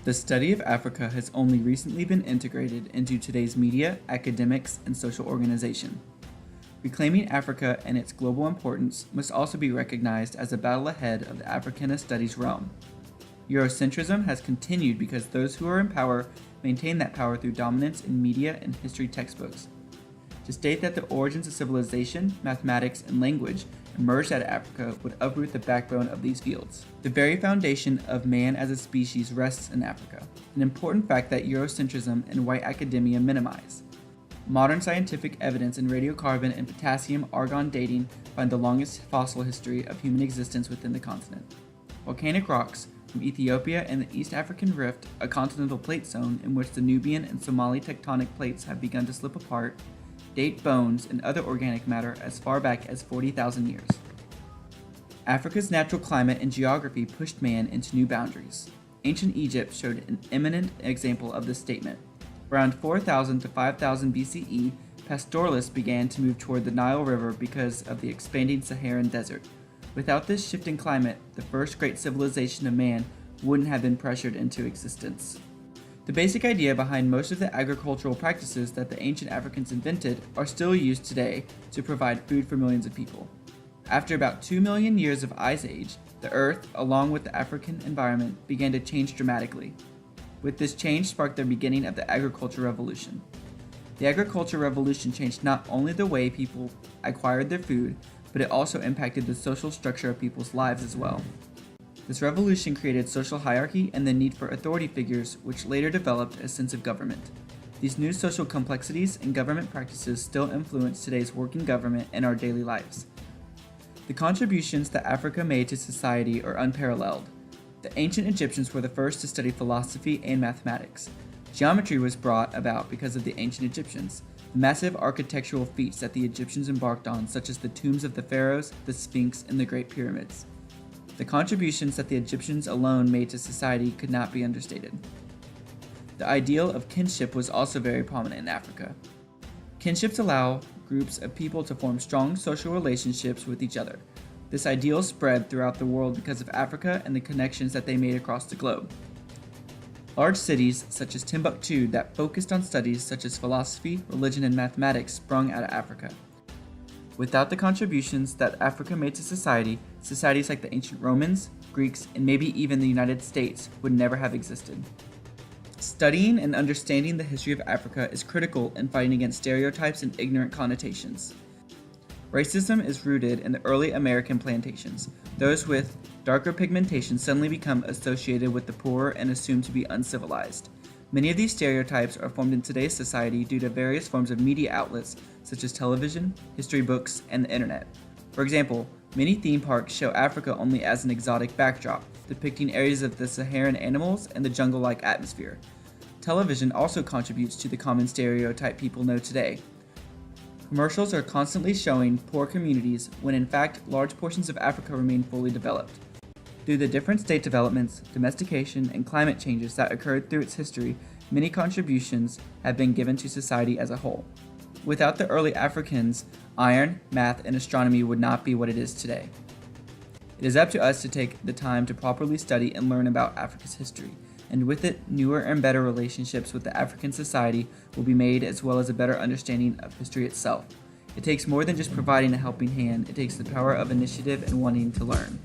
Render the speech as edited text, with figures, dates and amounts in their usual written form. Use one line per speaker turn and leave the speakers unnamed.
The study of Africa has only recently been integrated into today's media, academics, and social organization. Reclaiming Africa and its global importance must also be recognized as a battle ahead of the Africana Studies realm. Eurocentrism has continued because those who are in power maintain that power through dominance in media and history textbooks. To state that the origins of civilization, mathematics, and language emerged out of Africa would uproot the backbone of these fields. The very foundation of man as a species rests in Africa, an important fact that Eurocentrism and white academia minimize. Modern scientific evidence in radiocarbon and potassium-argon dating find the longest fossil history of human existence within the continent. Volcanic rocks from Ethiopia and the East African Rift, a continental plate zone in which the Nubian and Somali tectonic plates have begun to slip apart, date bones and other organic matter as far back as 40,000 years. Africa's natural climate and geography pushed man into new boundaries. Ancient Egypt showed an eminent example of this statement. Around 4000 to 5000 BCE, pastoralists began to move toward the Nile River because of the expanding Saharan desert. Without this shift in climate, the first great civilization of man wouldn't have been pressured into existence. The basic idea behind most of the agricultural practices that the ancient Africans invented are still used today to provide food for millions of people. After about 2 million years of ice age, the earth, along with the African environment, began to change dramatically. With this change sparked the beginning of the agricultural revolution. The agricultural revolution changed not only the way people acquired their food, but it also impacted the social structure of people's lives as well. This revolution created social hierarchy and the need for authority figures, which later developed a sense of government. These new social complexities and government practices still influence today's working government and our daily lives. The contributions that Africa made to society are unparalleled. The ancient Egyptians were the first to study philosophy and mathematics. Geometry was brought about because of the ancient Egyptians. The massive architectural feats that the Egyptians embarked on, such as the tombs of the pharaohs, the Sphinx, and the Great Pyramids. The contributions that the Egyptians alone made to society could not be understated. The ideal of kinship was also very prominent in Africa. Kinships allow groups of people to form strong social relationships with each other. This ideal spread throughout the world because of Africa and the connections that they made across the globe. Large cities, such as Timbuktu, that focused on studies such as philosophy, religion, and mathematics sprung out of Africa. Without the contributions that Africa made to society, societies like the ancient Romans, Greeks, and maybe even the United States would never have existed. Studying and understanding the history of Africa is critical in fighting against stereotypes and ignorant connotations. Racism is rooted in the early American plantations. Those with darker pigmentation suddenly become associated with the poor and assumed to be uncivilized. Many of these stereotypes are formed in today's society due to various forms of media outlets such as television, history books, and the internet. For example, many theme parks show Africa only as an exotic backdrop, depicting areas of the Saharan animals and the jungle-like atmosphere. Television also contributes to the common stereotype people know today. Commercials are constantly showing poor communities when in fact large portions of Africa remain fully developed. Through the different state developments, domestication, and climate changes that occurred through its history, many contributions have been given to society as a whole. Without the early Africans, iron, math, and astronomy would not be what it is today. It is up to us to take the time to properly study and learn about Africa's history, and with it, newer and better relationships with the African society will be made, as well as a better understanding of history itself. It takes more than just providing a helping hand, it takes the power of initiative and wanting to learn.